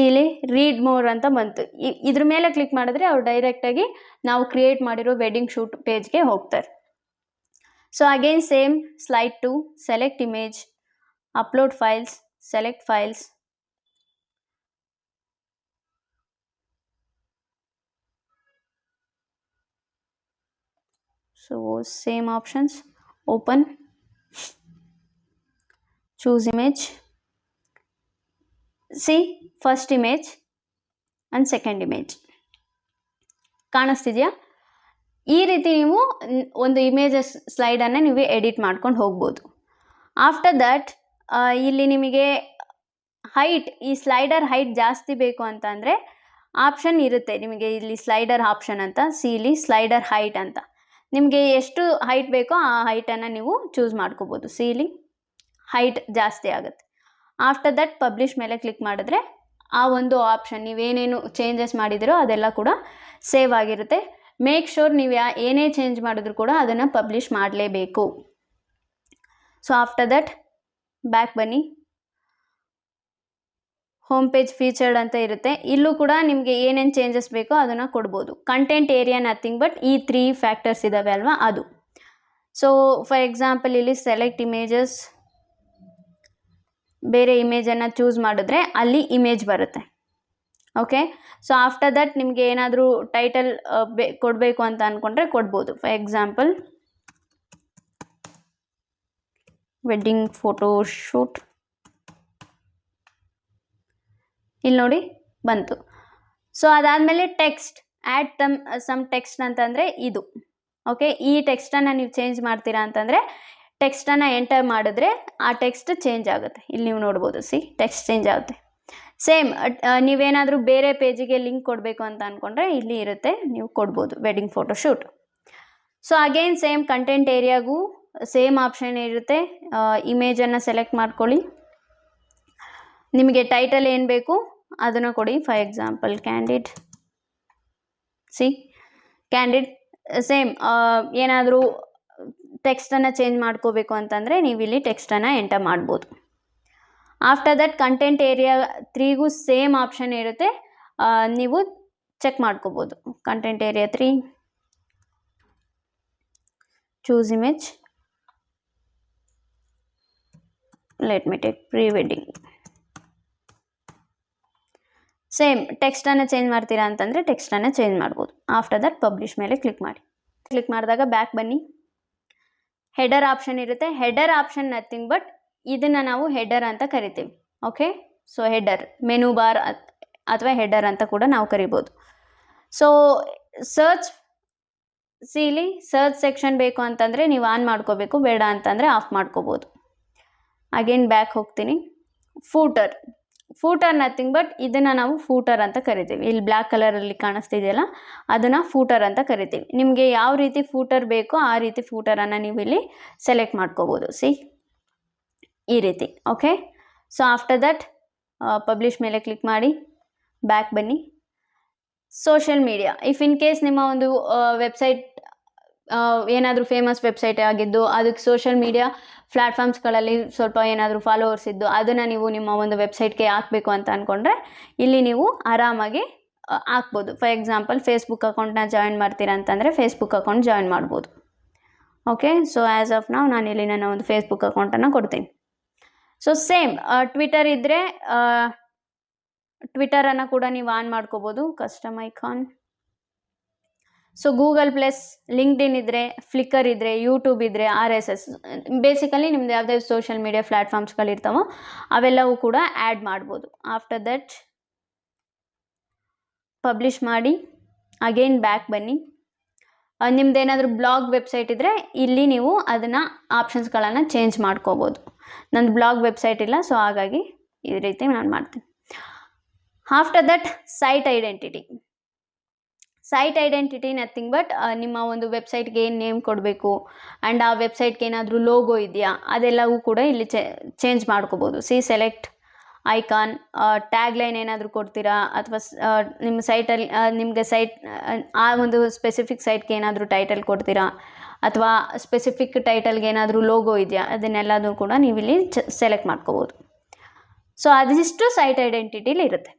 ಇಲ್ಲಿ ರೀಡ್ ಮೋರ್ ಅಂತ ಬಂತು. ಇದ್ರ ಮೇಲೆ ಕ್ಲಿಕ್ ಮಾಡಿದ್ರೆ ಅವ್ರು ಡೈರೆಕ್ಟಾಗಿ ನಾವು ಕ್ರಿಯೇಟ್ ಮಾಡಿರೋ ವೆಡ್ಡಿಂಗ್ ಶೂಟ್ ಪೇಜ್ಗೆ ಹೋಗ್ತಾರೆ. So again same slide 2, select image, upload files, select files, so same options, open, choose image, see first image and second image ಕಾಣಿಸ್ತಿದೆಯಾ? ಈ ರೀತಿ ನೀವು ಒಂದು ಇಮೇಜಸ್ ಸ್ಲೈಡನ್ನು ನೀವು ಎಡಿಟ್ ಮಾಡ್ಕೊಂಡು ಹೋಗ್ಬೋದು. ಆಫ್ಟರ್ ದಟ್ ಇಲ್ಲಿ ನಿಮಗೆ ಹೈಟ್, ಈ ಸ್ಲೈಡರ್ ಹೈಟ್ ಜಾಸ್ತಿ ಬೇಕು ಅಂತ ಅಂದರೆ ಆಪ್ಷನ್ ಇರುತ್ತೆ ನಿಮಗೆ ಇಲ್ಲಿ ಸ್ಲೈಡರ್ ಆಪ್ಷನ್ ಅಂತ, ಇಲ್ಲಿ ಸ್ಲೈಡರ್ ಹೈಟ್ ಅಂತ. ನಿಮಗೆ ಎಷ್ಟು ಹೈಟ್ ಬೇಕೋ ಆ ಹೈಟನ್ನು ನೀವು ಚೂಸ್ ಮಾಡ್ಕೋಬೋದು. ಇಲ್ಲಿ ಹೈಟ್ ಜಾಸ್ತಿ ಆಗುತ್ತೆ. ಆಫ್ಟರ್ ದಟ್ ಪಬ್ಲಿಷ್ ಮೇಲೆ ಕ್ಲಿಕ್ ಮಾಡಿದ್ರೆ ಆ ಒಂದು ಆಪ್ಷನ್ ನೀವೇನೇನು ಚೇಂಜಸ್ ಮಾಡಿದಿರೋ ಅದೆಲ್ಲ ಕೂಡ ಸೇವ್ ಆಗಿರುತ್ತೆ. ಮೇಕ್ ಶೋರ್ ನೀವು ಏನೇ ಚೇಂಜ್ ಮಾಡಿದ್ರು ಕೂಡ ಅದನ್ನು ಪಬ್ಲಿಷ್ ಮಾಡಲೇಬೇಕು. ಸೊ ಆಫ್ಟರ್ ದಟ್ ಬ್ಯಾಕ್ ಬನ್ನಿ. ಹೋಮ್ ಪೇಜ್ ಫೀಚರ್ಡ್ ಅಂತ ಇರುತ್ತೆ. ಇಲ್ಲೂ ಕೂಡ ನಿಮಗೆ ಏನೇನು ಚೇಂಜಸ್ ಬೇಕೋ ಅದನ್ನು ಕೊಡ್ಬೋದು. ಕಂಟೆಂಟ್ ಏರಿಯಾ ನಥಿಂಗ್ ಬಟ್ ಈ 3 ಫ್ಯಾಕ್ಟರ್ಸ್ ಇದ್ದಾವೆ ಅಲ್ವಾ ಅದು. ಸೊ ಫಾರ್ ಎಕ್ಸಾಂಪಲ್ ಇಲ್ಲಿ ಸೆಲೆಕ್ಟ್ ಇಮೇಜಸ್, ಬೇರೆ ಇಮೇಜನ್ನು ಚೂಸ್ ಮಾಡಿದ್ರೆ ಅಲ್ಲಿ ಇಮೇಜ್ ಬರುತ್ತೆ. ಓಕೆ, ಸೊ ಆಫ್ಟರ್ ದಟ್ ನಿಮಗೆ ಏನಾದರೂ ಟೈಟಲ್ ಕೊಡಬೇಕು ಅಂತ ಅಂದ್ಕೊಂಡ್ರೆ ಕೊಡ್ಬೋದು. For example wedding photo shoot, ಇಲ್ಲಿ ನೋಡಿ ಬಂತು. ಸೊ ಅದಾದಮೇಲೆ ಟೆಕ್ಸ್ಟ್, ಆ್ಯಡ್ ಸಮ್ ಟೆಕ್ಸ್ಟ್ ಅಂತಂದರೆ ಇದು. ಓಕೆ, ಈ ಟೆಕ್ಸ್ಟನ್ನು ನೀವು ಚೇಂಜ್ ಮಾಡ್ತೀರಾ ಅಂತಂದರೆ ಟೆಕ್ಸ್ಟನ್ನು ಎಂಟರ್ ಮಾಡಿದ್ರೆ ಆ ಟೆಕ್ಸ್ಟ್ ಚೇಂಜ್ ಆಗುತ್ತೆ. ಇಲ್ಲಿ ನೀವು ನೋಡ್ಬೋದು, ಟೆಕ್ಸ್ಟ್ ಚೇಂಜ್ ಆಗುತ್ತೆ. ಸೇಮ್ ನೀವೇನಾದರೂ ಬೇರೆ ಪೇಜಿಗೆ ಲಿಂಕ್ ಕೊಡಬೇಕು ಅಂತ ಅಂದ್ಕೊಂಡ್ರೆ ಇಲ್ಲಿ ಇರುತ್ತೆ, ನೀವು ಕೊಡ್ಬೋದು wedding photo shoot. So again same content ಏರಿಯಾಗೂ ಸೇಮ್ ಆಪ್ಷನ್ ಇರುತ್ತೆ. ಇಮೇಜನ್ನು ಸೆಲೆಕ್ಟ್ ಮಾಡ್ಕೊಳ್ಳಿ, ನಿಮಗೆ ಟೈಟಲ್ ಏನು ಬೇಕು ಅದನ್ನು ಕೊಡಿ. For example candid, candid. Same ಏನಾದರೂ ಟೆಕ್ಸ್ಟನ್ನು ಚೇಂಜ್ ಮಾಡ್ಕೋಬೇಕು ಅಂತಂದರೆ ನೀವು ಇಲ್ಲಿ ಟೆಕ್ಸ್ಟನ್ನು ಎಂಟರ್ ಮಾಡ್ಬೋದು. ಆಫ್ಟರ್ ದಟ್ ಕಂಟೆಂಟ್ ಏರಿಯಾ 3ಗೂ ಸೇಮ್ ಆಪ್ಷನ್ ಇರುತ್ತೆ, ನೀವು ಚೆಕ್ ಮಾಡ್ಕೋಬೋದು. Content area 3, choose image, let me take pre wedding. Same ಟೆಕ್ಸ್ಟನ್ನು ಚೇಂಜ್ ಮಾಡ್ತೀರಾ ಅಂತಂದರೆ ಟೆಕ್ಸ್ಟನ್ನು ಚೇಂಜ್ ಮಾಡ್ಬೋದು. ಆಫ್ಟರ್ ದಟ್ ಪಬ್ಲಿಷ್ ಮೇಲೆ ಕ್ಲಿಕ್ ಮಾಡಿ. ಕ್ಲಿಕ್ ಮಾಡಿದಾಗ ಬ್ಯಾಕ್ ಬನ್ನಿ. ಹೆಡರ್ ಆಪ್ಷನ್ ಇರುತ್ತೆ. ಹೆಡರ್ ಆಪ್ಷನ್ ನಥಿಂಗ್ ಬಟ್ ಇದನ್ನು ನಾವು ಹೆಡರ್ ಅಂತ ಕರಿತೀವಿ. Okay, so header, menu bar ಅಥವಾ ಹೆಡರ್ ಅಂತ ಕೂಡ ನಾವು ಕರಿಬೋದು. ಸೊ ಸರ್ಚ್, ಇಲ್ಲಿ ಸರ್ಚ್ ಸೆಕ್ಷನ್ ಬೇಕು ಅಂತಂದರೆ ನೀವು ಆನ್ ಮಾಡ್ಕೋಬೇಕು, ಬೇಡ ಅಂತಂದರೆ ಆಫ್ ಮಾಡ್ಕೋಬೋದು. ಅಗೇನ್ ಬ್ಯಾಕ್ ಹೋಗ್ತೀನಿ. ಫೂಟರ್ ನಥಿಂಗ್ ಬಟ್ ಇದನ್ನು ನಾವು ಫೂಟರ್ ಅಂತ ಕರಿತೀವಿ. ಇಲ್ಲಿ ಬ್ಲ್ಯಾಕ್ ಕಲರಲ್ಲಿ ಕಾಣಿಸ್ತಿದೆಯಲ್ಲ ಅದನ್ನು ಫೂಟರ್ ಅಂತ ಕರಿತೀವಿ. ನಿಮಗೆ ಯಾವ ರೀತಿ ಫೂಟರ್ ಬೇಕೋ ಆ ರೀತಿ ಫೂಟರನ್ನು ನೀವು ಇಲ್ಲಿ ಸೆಲೆಕ್ಟ್ ಮಾಡ್ಕೋಬೋದು. ಈ ರೀತಿ. Okay, so after that publish ಮೇಲೆ ಕ್ಲಿಕ್ ಮಾಡಿ, ಬ್ಯಾಕ್ ಬನ್ನಿ. Social media, if in case ನಿಮ್ಮ ಒಂದು ವೆಬ್ಸೈಟ್ ಏನಾದರೂ ಫೇಮಸ್ ವೆಬ್ಸೈಟ್ ಆಗಿದ್ದು ಅದಕ್ಕೆ ಸೋಷಿಯಲ್ ಮೀಡಿಯಾ ಪ್ಲ್ಯಾಟ್ಫಾರ್ಮ್ಸ್ಗಳಲ್ಲಿ ಸ್ವಲ್ಪ ಏನಾದರೂ ಫಾಲೋವರ್ಸ್ ಇದ್ದು ಅದನ್ನು ನೀವು ನಿಮ್ಮ ಒಂದು ವೆಬ್ಸೈಟ್ಗೆ ಹಾಕಬೇಕು ಅಂತ ಅಂದ್ಕೊಂಡ್ರೆ ಇಲ್ಲಿ ನೀವು ಆರಾಮಾಗಿ ಹಾಕ್ಬೋದು. ಫಾರ್ ಎಕ್ಸಾಂಪಲ್ ಫೇಸ್ಬುಕ್ ಅಕೌಂಟ್ನ ಜಾಯಿನ್ ಮಾಡ್ತೀರಾ ಅಂತಂದರೆ ಫೇಸ್ಬುಕ್ ಅಕೌಂಟ್ ಜಾಯಿನ್ ಮಾಡ್ಬೋದು. ಓಕೆ, ಸೊ ಆ್ಯಸ್ ಆಫ್ ನಾವು ನಾನು ಇಲ್ಲಿ ನನ್ನ ಒಂದು ಫೇಸ್ಬುಕ್ ಅಕೌಂಟನ್ನು ಕೊಡ್ತೀನಿ. ಸೊ ಸೇಮ್ ಟ್ವಿಟರ್ ಇದ್ದರೆ ಟ್ವಿಟರನ್ನು ಕೂಡ ನೀವು ಆನ್ ಮಾಡ್ಕೋಬೋದು, custom icon. So Google plus, LinkedIn ಇದ್ದರೆ, ಫ್ಲಿಕ್ಕರ್ ಇದ್ದರೆ, ಯೂಟ್ಯೂಬ್ ಇದ್ದರೆ, RSS, ಬೇಸಿಕಲಿ ನಿಮ್ದು ಯಾವುದೇ ಸೋಷಿಯಲ್ ಮೀಡಿಯಾ ಪ್ಲ್ಯಾಟ್ಫಾರ್ಮ್ಸ್ಗಳಿರ್ತಾವೋ ಅವೆಲ್ಲವೂ ಕೂಡ ಆ್ಯಡ್ ಮಾಡ್ಬೋದು. ಆಫ್ಟರ್ ದಟ್ ಪಬ್ಲಿಷ್ ಮಾಡಿ, ಅಗೇನ್ ಬ್ಯಾಕ್ ಬನ್ನಿ. ನಿಮ್ದೇನಾದರೂ ಬ್ಲಾಗ್ ವೆಬ್ಸೈಟ್ ಇದ್ದರೆ ಇಲ್ಲಿ ನೀವು ಅದನ್ನು ಆಪ್ಷನ್ಸ್ಗಳನ್ನು ಚೇಂಜ್ ಮಾಡ್ಕೋಬೋದು. ನಂದು ಬ್ಲಾಗ್ ವೆಬ್ಸೈಟ್ ಇಲ್ಲ, ಸೊ ಹಾಗಾಗಿ ಈ ರೀತಿ ನಾನು ಮಾಡ್ತೀನಿ. After that site identity nothing but ನಿಮ್ಮ ಒಂದು ವೆಬ್ಸೈಟ್ಗೆ ಏನು ನೇಮ್ ಕೊಡಬೇಕು ಆ್ಯಂಡ್ ಆ ವೆಬ್ಸೈಟ್ಗೆ ಏನಾದರೂ ಲೋಗೋ ಇದೆಯಾ ಅದೆಲ್ಲವೂ ಕೂಡ ಇಲ್ಲಿ ಚೇಂಜ್ ಮಾಡ್ಕೋಬೋದು. ಸೆಲೆಕ್ಟ್ ಐಕಾನ್, ಟ್ಯಾಗ್ಲೈನ್ ಏನಾದರೂ ಕೊಡ್ತೀರಾ ಅಥವಾ ನಿಮ್ಮ ಸೈಟಲ್ಲಿ ನಿಮಗೆ ಆ ಒಂದು ಸ್ಪೆಸಿಫಿಕ್ ಸೈಟ್ಗೆ ಏನಾದರೂ ಟೈಟಲ್ ಕೊಡ್ತೀರಾ ಅಥವಾ ಸ್ಪೆಸಿಫಿಕ್ ಟೈಟಲ್ಗೆ ಏನಾದರೂ ಲೋಗೋ ಇದೆಯಾ ಅದನ್ನೆಲ್ಲದೂ ಕೂಡ ನೀವು ಇಲ್ಲಿ ಸೆಲೆಕ್ಟ್ ಮಾಡ್ಕೋಬೋದು. ಸೊ ಅದಿಷ್ಟು ಸೈಟ್ ಐಡೆಂಟಿಟಿಲಿ ಇರುತ್ತೆ.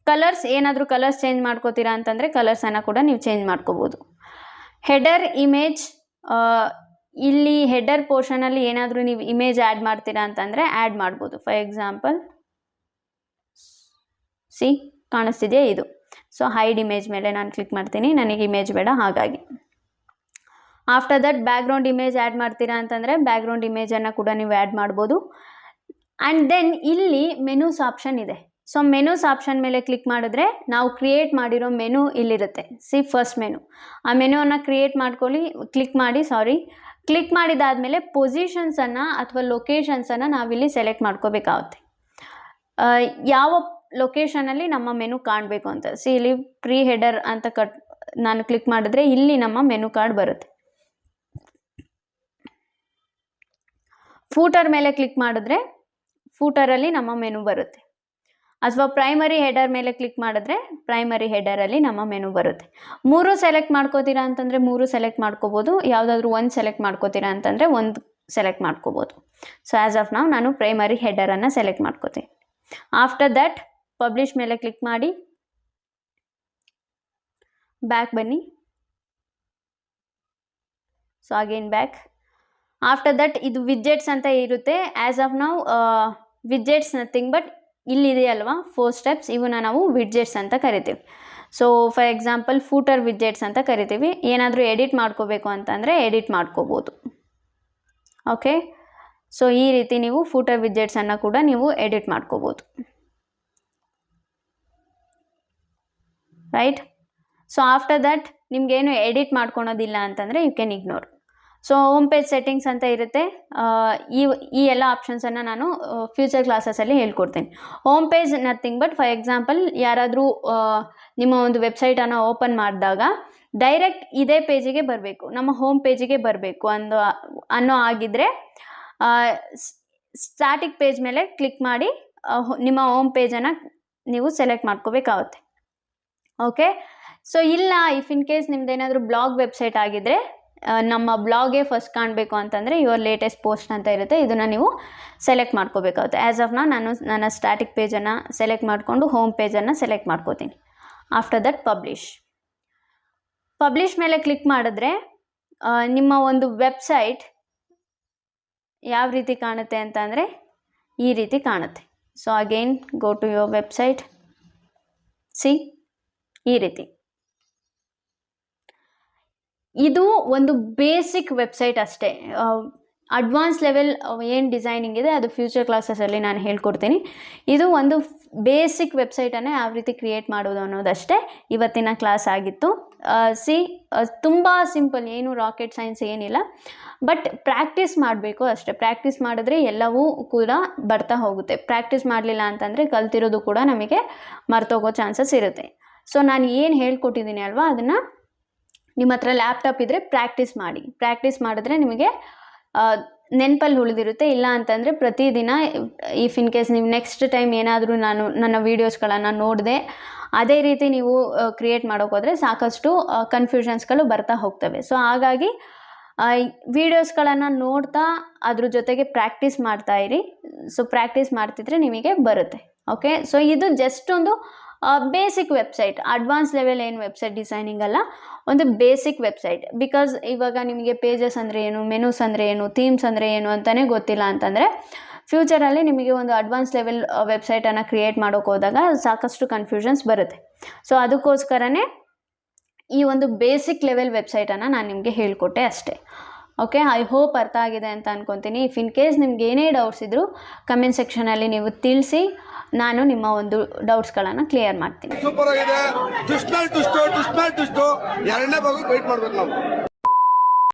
ಕಲರ್ಸ್, ಏನಾದರೂ ಕಲರ್ಸ್ ಚೇಂಜ್ ಮಾಡ್ಕೋತೀರಾ ಅಂತಂದರೆ ಕಲರ್ಸನ್ನು ಕೂಡ ನೀವು ಚೇಂಜ್ ಮಾಡ್ಕೋಬೋದು. ಹೆಡರ್ ಇಮೇಜ್, ಇಲ್ಲಿ ಹೆಡರ್ ಪೋರ್ಷನಲ್ಲಿ ಏನಾದರೂ ನೀವು ಇಮೇಜ್ ಆ್ಯಡ್ ಮಾಡ್ತೀರಾ ಅಂತಂದರೆ ಆ್ಯಡ್ ಮಾಡ್ಬೋದು. ಫಾರ್ ಎಕ್ಸಾಂಪಲ್ ಕಾಣಿಸ್ತಿದೆಯಾ ಇದು. ಸೊ ಹೈಡ್ ಇಮೇಜ್ ಮೇಲೆ ನಾನು ಕ್ಲಿಕ್ ಮಾಡ್ತೀನಿ, ನನಗೆ ಇಮೇಜ್ ಬೇಡ ಹಾಗಾಗಿ. After that background image add ಮಾಡ್ತೀರಾ ಅಂತಂದರೆ ಬ್ಯಾಕ್ಗ್ರೌಂಡ್ ಇಮೇಜನ್ನು ಕೂಡ ನೀವು ಆ್ಯಡ್ ಮಾಡ್ಬೋದು. ಆ್ಯಂಡ್ ದೆನ್ ಇಲ್ಲಿ ಮೆನೂಸ್ ಆಪ್ಷನ್ ಇದೆ. ಸೊ ಮೆನೂಸ್ ಆಪ್ಷನ್ ಮೇಲೆ ಕ್ಲಿಕ್ ಮಾಡಿದ್ರೆ ನಾವು ಕ್ರಿಯೇಟ್ ಮಾಡಿರೋ ಮೆನು ಇಲ್ಲಿರುತ್ತೆ. ಫಸ್ಟ್ ಮೆನು, ಆ ಮೆನುವನ್ನು ಕ್ರಿಯೇಟ್ ಮಾಡ್ಕೊಳ್ಳಿ, ಕ್ಲಿಕ್ ಮಾಡಿದಾದಮೇಲೆ ಪೊಸಿಷನ್ಸನ್ನು ಅಥವಾ ಲೊಕೇಶನ್ಸನ್ನು ನಾವಿಲ್ಲಿ ಸೆಲೆಕ್ಟ್ ಮಾಡ್ಕೋಬೇಕಾಗುತ್ತೆ. ಯಾವ ಲೊಕೇಶನಲ್ಲಿ ನಮ್ಮ ಮೆನು ಕಾಣಬೇಕು ಅಂತ. ಇಲ್ಲಿ ಪ್ರೀ ಹೆಡರ್ ಅಂತ ನಾನು ಕ್ಲಿಕ್ ಮಾಡಿದ್ರೆ ಇಲ್ಲಿ ನಮ್ಮ ಮೆನು ಕಾರ್ಡ್ ಬರುತ್ತೆ. ಫೂಟರ್ ಮೇಲೆ ಕ್ಲಿಕ್ ಮಾಡಿದ್ರೆ ಫೂಟರಲ್ಲಿ ನಮ್ಮ ಮೆನು ಬರುತ್ತೆ. ಅಥವಾ ಪ್ರೈಮರಿ ಹೆಡರ್ ಮೇಲೆ ಕ್ಲಿಕ್ ಮಾಡಿದ್ರೆ ಪ್ರೈಮರಿ ಹೆಡರಲ್ಲಿ ನಮ್ಮ ಮೆನು ಬರುತ್ತೆ. 3 ಸೆಲೆಕ್ಟ್ ಮಾಡ್ಕೋತೀರಾ ಅಂತಂದರೆ 3 ಸೆಲೆಕ್ಟ್ ಮಾಡ್ಕೋಬೋದು. ಯಾವುದಾದ್ರೂ ಒಂದು ಸೆಲೆಕ್ಟ್ ಮಾಡ್ಕೋತೀರಾ ಅಂತಂದರೆ ಒಂದು ಸೆಲೆಕ್ಟ್ ಮಾಡ್ಕೋಬೋದು. ಸೊ ಆ್ಯಸ್ ಆಫ್ ನಾವು ನಾನು ಪ್ರೈಮರಿ ಹೆಡರನ್ನು ಸೆಲೆಕ್ಟ್ ಮಾಡ್ಕೋತೀನಿ. ಆಫ್ಟರ್ ದಟ್ ಪಬ್ಲಿಷ್ ಮೇಲೆ ಕ್ಲಿಕ್ ಮಾಡಿ ಬ್ಯಾಕ್ ಬನ್ನಿ. So again back. After that ಇದು ವಿಡ್ಜೆಟ್ಸ್ ಅಂತ ಇರುತ್ತೆ. ಆ್ಯಸ್ ಆಫ್ ನಾವು ವಿಡ್ಜೆಟ್ಸ್ ನಥಿಂಗ್ ಬಟ್ ಇಲ್ಲಿದೆಯಲ್ವಾ 4 ಸ್ಟೆಪ್ಸ್, ಇವನ್ನ ನಾವು ವಿಡ್ಜೆಟ್ಸ್ ಅಂತ ಕರಿತೀವಿ. ಸೊ ಫಾರ್ ಎಕ್ಸಾಂಪಲ್ ಫೂಟರ್ ವಿಡ್ಜೆಟ್ಸ್ ಅಂತ ಕರಿತೀವಿ. ಏನಾದರೂ ಎಡಿಟ್ ಮಾಡ್ಕೋಬೇಕು ಅಂತಂದರೆ ಎಡಿಟ್ ಮಾಡ್ಕೋಬೋದು. ಓಕೆ, ಸೊ ಈ ರೀತಿ ನೀವು ಫೂಟರ್ ವಿಡ್ಜೆಟ್ಸನ್ನು ಕೂಡ ನೀವು ಎಡಿಟ್ ಮಾಡ್ಕೋಬೋದು. ರೈಟ್. ಸೊ ಆಫ್ಟರ್ ದಟ್ ನಿಮಗೇನು ಎಡಿಟ್ ಮಾಡ್ಕೊಳೋದಿಲ್ಲ ಅಂತಂದರೆ you can ignore. So home page settings ಅಂತ ಇರುತ್ತೆ. ಈ ಎಲ್ಲ ಆಪ್ಷನ್ಸನ್ನು ನಾನು ಫ್ಯೂಚರ್ ಕ್ಲಾಸಸಲ್ಲಿ ಹೇಳ್ಕೊಡ್ತೀನಿ. Home page nothing but for example ಯಾರಾದರೂ ನಿಮ್ಮ ಒಂದು ವೆಬ್ಸೈಟನ್ನು ಓಪನ್ ಮಾಡಿದಾಗ ಡೈರೆಕ್ಟ್ ಇದೇ ಪೇಜಿಗೆ ಬರಬೇಕು, ನಮ್ಮ ಹೋಮ್ ಪೇಜಿಗೆ ಬರಬೇಕು ಅನ್ನೋ ಆಗಿದ್ದರೆ ಸ್ಟಾಟಿಕ್ ಪೇಜ್ ಮೇಲೆ ಕ್ಲಿಕ್ ಮಾಡಿ ನಿಮ್ಮ ಹೋಮ್ ಪೇಜನ್ನು ನೀವು ಸೆಲೆಕ್ಟ್ ಮಾಡ್ಕೋಬೇಕಾಗುತ್ತೆ. ಓಕೆ, ಸೊ ಇಲ್ಲ ಇಫ್ ಇನ್ ಕೇಸ್ ನಿಮ್ದೇನಾದರೂ ಬ್ಲಾಗ್ ವೆಬ್ಸೈಟ್ ಆಗಿದ್ದರೆ ನಮ್ಮ ಬ್ಲಾಗೇ ಫಸ್ಟ್ ಕಾಣಬೇಕು ಅಂತಂದರೆ ಯುವರ್ ಲೇಟೆಸ್ಟ್ ಪೋಸ್ಟ್ ಅಂತ ಇರುತ್ತೆ, ಇದನ್ನು ನೀವು ಸೆಲೆಕ್ಟ್ ಮಾಡ್ಕೋಬೇಕಾಗುತ್ತೆ. ಆ್ಯಸ್ ಆಫ್ ನಾನು ನನ್ನ ಸ್ಟ್ಯಾಟಿಕ್ ಪೇಜನ್ನು ಸೆಲೆಕ್ಟ್ ಮಾಡಿಕೊಂಡು ಹೋಮ್ ಪೇಜನ್ನು ಸೆಲೆಕ್ಟ್ ಮಾಡ್ಕೋತೀನಿ. ಆಫ್ಟರ್ ದಟ್ ಪಬ್ಲಿಷ್ ಮೇಲೆ ಕ್ಲಿಕ್ ಮಾಡಿದ್ರೆ ನಿಮ್ಮ ಒಂದು ವೆಬ್ಸೈಟ್ ಯಾವ ರೀತಿ ಕಾಣುತ್ತೆ ಅಂತ ಅಂದರೆ ಈ ರೀತಿ ಕಾಣುತ್ತೆ. So again go to your website. ಈ ರೀತಿ ಇದು ಒಂದು ಬೇಸಿಕ್ ವೆಬ್ಸೈಟ್ ಅಷ್ಟೇ. ಅಡ್ವಾನ್ಸ್ ಲೆವೆಲ್ ಏನು ಡಿಸೈನಿಂಗ್ ಇದೆ ಅದು ಫ್ಯೂಚರ್ ಕ್ಲಾಸಸಲ್ಲಿ ನಾನು ಹೇಳ್ಕೊಡ್ತೀನಿ. ಇದು ಒಂದು ಬೇಸಿಕ್ ವೆಬ್ಸೈಟನ್ನೇ ಯಾವ ರೀತಿ ಕ್ರಿಯೇಟ್ ಮಾಡೋದು ಅನ್ನೋದಷ್ಟೇ ಇವತ್ತಿನ ಕ್ಲಾಸ್ ಆಗಿತ್ತು. ತುಂಬ ಸಿಂಪಲ್, ಏನು ರಾಕೆಟ್ ಸೈನ್ಸ್ ಏನಿಲ್ಲ, ಬಟ್ ಪ್ರಾಕ್ಟೀಸ್ ಮಾಡಬೇಕು ಅಷ್ಟೇ. ಪ್ರಾಕ್ಟೀಸ್ ಮಾಡಿದ್ರೆ ಎಲ್ಲವೂ ಕೂಡ ಬರ್ತಾ ಹೋಗುತ್ತೆ. ಪ್ರಾಕ್ಟೀಸ್ ಮಾಡಲಿಲ್ಲ ಅಂತಂದರೆ ಕಲ್ತಿರೋದು ಕೂಡ ನಮಗೆ ಮರ್ತೋಗೋ ಚಾನ್ಸಸ್ ಇರುತ್ತೆ. ಸೊ ನಾನು ಏನು ಹೇಳ್ಕೊಟ್ಟಿದ್ದೀನಿ ಅಲ್ವಾ, ಅದನ್ನು ನಿಮ್ಮ ಹತ್ರ ಲ್ಯಾಪ್ಟಾಪ್ ಇದ್ದರೆ ಪ್ರಾಕ್ಟೀಸ್ ಮಾಡಿ. ಪ್ರಾಕ್ಟೀಸ್ ಮಾಡಿದ್ರೆ ನಿಮಗೆ ನೆನಪಲ್ಲಿ ಉಳಿದಿರುತ್ತೆ. ಇಲ್ಲ ಅಂತಂದರೆ ಪ್ರತಿದಿನ ಇಫ್ ಇನ್ ಕೇಸ್ ನೀವು ನೆಕ್ಸ್ಟ್ ಟೈಮ್ ಏನಾದರೂ ನಾನು ನನ್ನ ವೀಡಿಯೋಸ್ಗಳನ್ನು ನೋಡಿದೆ ಅದೇ ರೀತಿ ನೀವು ಕ್ರಿಯೇಟ್ ಮಾಡೋಕ್ಕೋದ್ರೆ ಸಾಕಷ್ಟು ಕನ್ಫ್ಯೂಷನ್ಸ್ಗಳು ಬರ್ತಾ ಹೋಗ್ತವೆ. ಸೊ ಹಾಗಾಗಿ ವೀಡಿಯೋಸ್ಗಳನ್ನು ನೋಡ್ತಾ ಅದ್ರ ಜೊತೆಗೆ ಪ್ರಾಕ್ಟೀಸ್ ಮಾಡ್ತಾ ಇರಿ. ಸೊ ಪ್ರಾಕ್ಟೀಸ್ ಮಾಡ್ತಿದ್ರೆ ನಿಮಗೆ ಬರುತ್ತೆ. ಓಕೆ, ಸೊ ಇದು ಜಸ್ಟ್ ಒಂದು ಬೇಸಿಕ್ ವೆಬ್ಸೈಟ್, ಅಡ್ವಾನ್ಸ್ ಲೆವೆಲ್ ಏನು ವೆಬ್ಸೈಟ್ ಡಿಸೈನಿಂಗ್ ಅಲ್ಲ, ಒಂದು ಬೇಸಿಕ್ ವೆಬ್ಸೈಟ್. ಬಿಕಾಸ್ ಇವಾಗ ನಿಮಗೆ ಪೇಜಸ್ ಅಂದರೆ ಏನು, ಮೆನೂಸ್ ಅಂದರೆ ಏನು, ಥೀಮ್ಸ್ ಅಂದರೆ ಏನು ಅಂತಲೇ ಗೊತ್ತಿಲ್ಲ ಅಂತಂದರೆ ಫ್ಯೂಚರಲ್ಲಿ ನಿಮಗೆ ಒಂದು ಅಡ್ವಾನ್ಸ್ ಲೆವೆಲ್ ವೆಬ್ಸೈಟನ್ನು ಕ್ರಿಯೇಟ್ ಮಾಡೋಕೆ ಹೋದಾಗ ಸಾಕಷ್ಟು ಕನ್ಫ್ಯೂಷನ್ಸ್ ಬರುತ್ತೆ. ಸೊ ಅದಕ್ಕೋಸ್ಕರನೇ ಈ ಒಂದು ಬೇಸಿಕ್ ಲೆವೆಲ್ ವೆಬ್ಸೈಟನ್ನು ನಾನು ನಿಮಗೆ ಹೇಳಿಕೊಟ್ಟೆ ಅಷ್ಟೇ. ಓಕೆ, ಐ ಹೋಪ್ ಅರ್ಥ ಆಗಿದೆ ಅಂತ ಅಂದ್ಕೊತೀನಿ. ಇಫ್ ಇನ್ ಕೇಸ್ ನಿಮ್ಗೆ ಏನೇ ಡೌಟ್ಸ್ ಇದ್ದರೂ ಕಮೆಂಟ್ ಸೆಕ್ಷನಲ್ಲಿ ನೀವು ತಿಳಿಸಿ, ನಾನು ನಿಮ್ಮ ಒಂದು ಡೌಟ್ಸ್ಗಳನ್ನು ಕ್ಲಿಯರ್ ಮಾಡ್ತೀನಿ. ಸೂಪರ್ ಆಗಿದೆ. ಎರಡನೇ ಭಾಗ ವೆಯ್ಟ್ ಮಾಡ್ಬೇಕು ನಾವು.